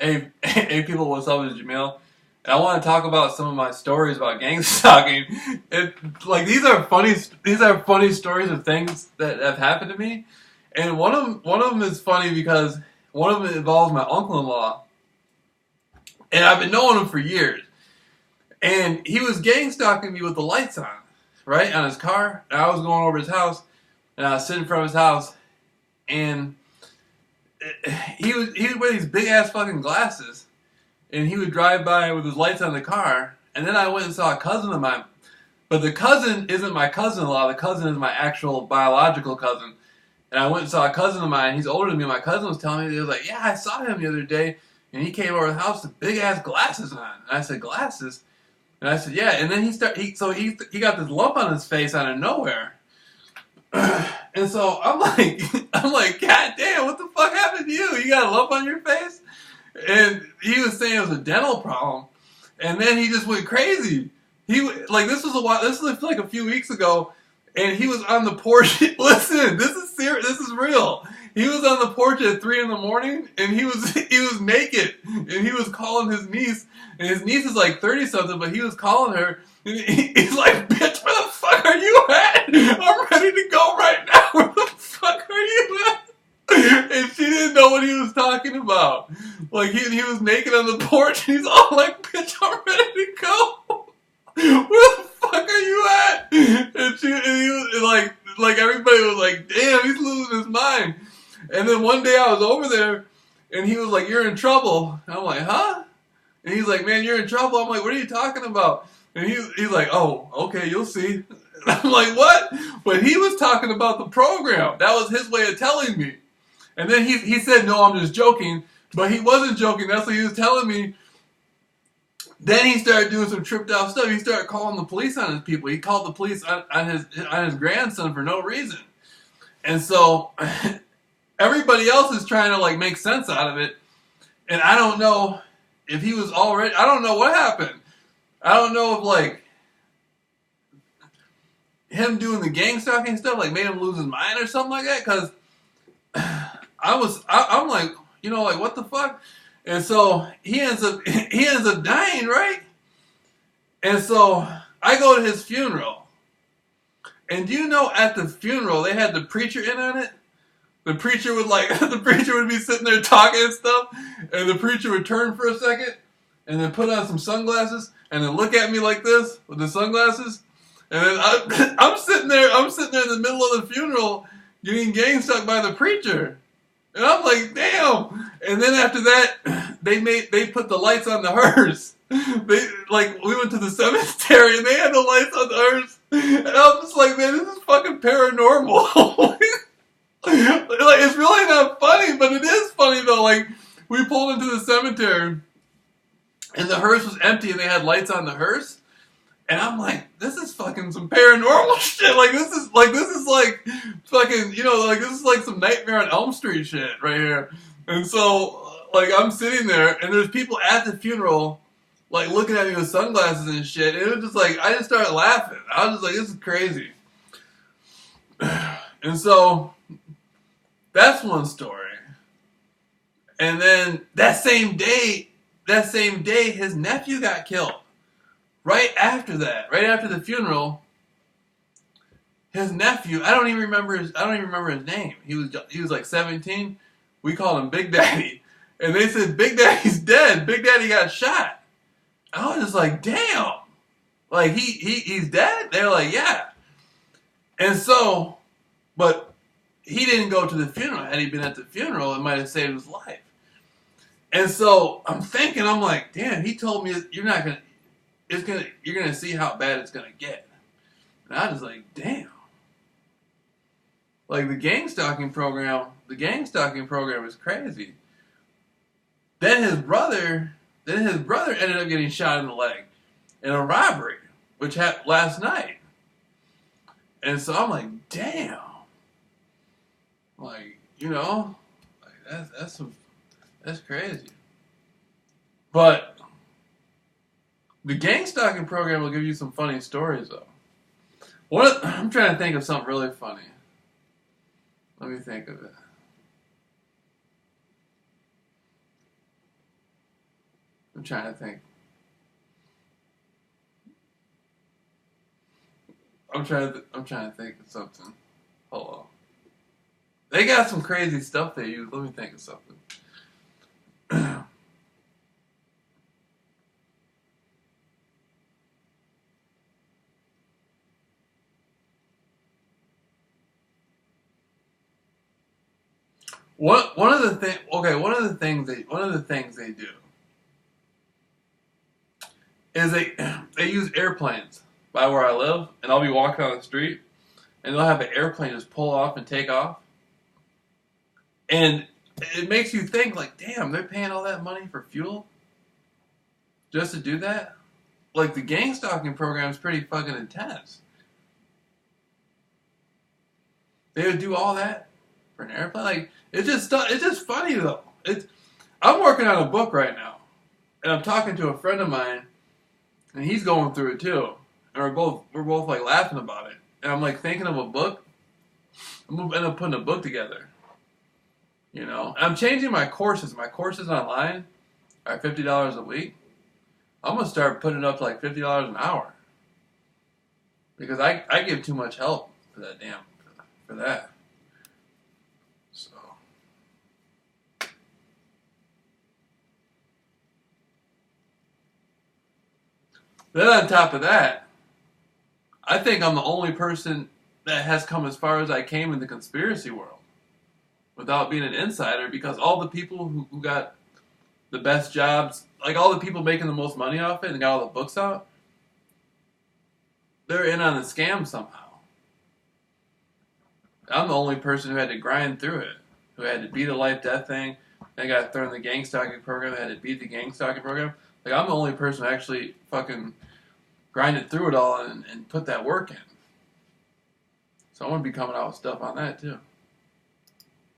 Hey people, what's up? It's Jameel. And I want to talk about some of my stories about gang stalking. These are funny stories of things that have happened to me. And one of them is funny because one of them involves my uncle-in-law. And I've been knowing him for years. And he was gang stalking me with the lights on, right, on his car. And I was going over his house, and I was sitting in front of his house, and he would wear these big ass fucking glasses, and he would drive by with his lights on the car. And then I went and saw a cousin of mine, but the cousin isn't my cousin-in-law. The cousin is my actual biological cousin. And I went and saw a cousin of mine. He's older than me. My cousin was telling me, he was like, "Yeah, I saw him the other day, and he came over the house with big ass glasses on." And I said, "Glasses?" And I said, "Yeah." And then he got this lump on his face out of nowhere. And so I'm like, "God damn, what the fuck happened to you? You got a lump on your face?" And he was saying it was a dental problem. And then he just went crazy. This was like a few weeks ago, and he was on the porch. Listen, this is serious. This is real. He was on the porch at 3 a.m, and he was naked, and he was calling his niece, and his niece is like 30 something, but he was calling her, and he's like, "Bitch, where the fuck are you at? I'm ready to go right now. Where the fuck are you at?" And she didn't know what he was talking about. Like he was naked on the porch, and he's all like, "Bitch, I'm ready to go. Where the fuck are you at?" And he was like everybody was like, "Damn, he's losing his mind." And then one day I was over there, and he was like, "You're in trouble." And I'm like, "Huh?" And he's like, "Man, you're in trouble." I'm like, "What are you talking about?" And he's like, "Oh, okay, you'll see." And I'm like, "What?" But he was talking about the program. That was his way of telling me. And then he said, "No, I'm just joking." But he wasn't joking. That's what he was telling me. Then he started doing some tripped out stuff. He started calling the police on his people. He called the police on his grandson for no reason. And so everybody else is trying to make sense out of it. And I don't know if he was already, I don't know what happened. I don't know if him doing the gang stalking stuff made him lose his mind or something like that. Because I'm like, what the fuck? And so he ends up dying, right? And so I go to his funeral. And do you know, at the funeral they had the preacher in on it? The preacher would be sitting there talking and stuff, and the preacher would turn for a second and then put on some sunglasses and then look at me like this with the sunglasses. And then I'm sitting there in the middle of the funeral getting gang stalked by the preacher. And I'm like, damn. And then after that, they put the lights on the hearse. We went to the cemetery and they had the lights on the hearse. And I'm just like, man, this is fucking paranormal. It's really not funny, but it is funny though. We pulled into the cemetery and the hearse was empty and they had lights on the hearse. And I'm like, this is fucking some paranormal shit. This is fucking, this is like some Nightmare on Elm Street shit right here. And so, I'm sitting there, and there's people at the funeral, looking at me with sunglasses and shit. And it was just I just started laughing. I was just like, this is crazy. And so, that's one story. And then, that same day, his nephew got killed. Right after the funeral, his nephew, I don't even remember his name. He was like 17. We called him Big Daddy. And they said, "Big Daddy's dead. Big Daddy got shot." I was just like, damn. He's dead? They're like, yeah. And so, but he didn't go to the funeral. Had he been at the funeral, it might have saved his life. And so I'm thinking, I'm like, damn, he told me you're gonna see how bad it's gonna get. And I was like, damn. The gang stalking program is crazy. Then his brother ended up getting shot in the leg in a robbery, which happened last night. And so I'm like, damn. That's crazy. But the gang stalking program will give you some funny stories, though. I'm trying to think of something really funny. Let me think of it. I'm trying to think. I'm trying to think of something. Hold on. They got some crazy stuff they use. Let me think of something. One of the thing. Okay, one of the things they do is they use airplanes by where I live, and I'll be walking on the street, and they'll have an airplane just pull off and take off, and it makes you think like, damn, they're paying all that money for fuel just to do that. Like the gang stalking program is pretty fucking intense. They would do all that for an airplane. Like it's just funny though. I'm working on a book right now, and I'm talking to a friend of mine, and he's going through it too, and we're both like laughing about it. And I'm like thinking of a book. I'm gonna end up putting a book together. You know, I'm changing my courses. My courses online are $50 a week. I'm gonna start putting it up to like $50 an hour because I give too much help for that for that. So then on top of that, I think I'm the only person that has come as far as I came in the conspiracy world without being an insider, because all the people who got the best jobs, like all the people making the most money off it and got all the books out, they're in on the scam somehow. I'm the only person who had to grind through it, who had to beat the life death thing, then got thrown in the gang stalking program, had to beat the gang stalking program. Like I'm the only person who actually fucking grinded through it all and put that work in. So I'm gonna be coming out with stuff on that too.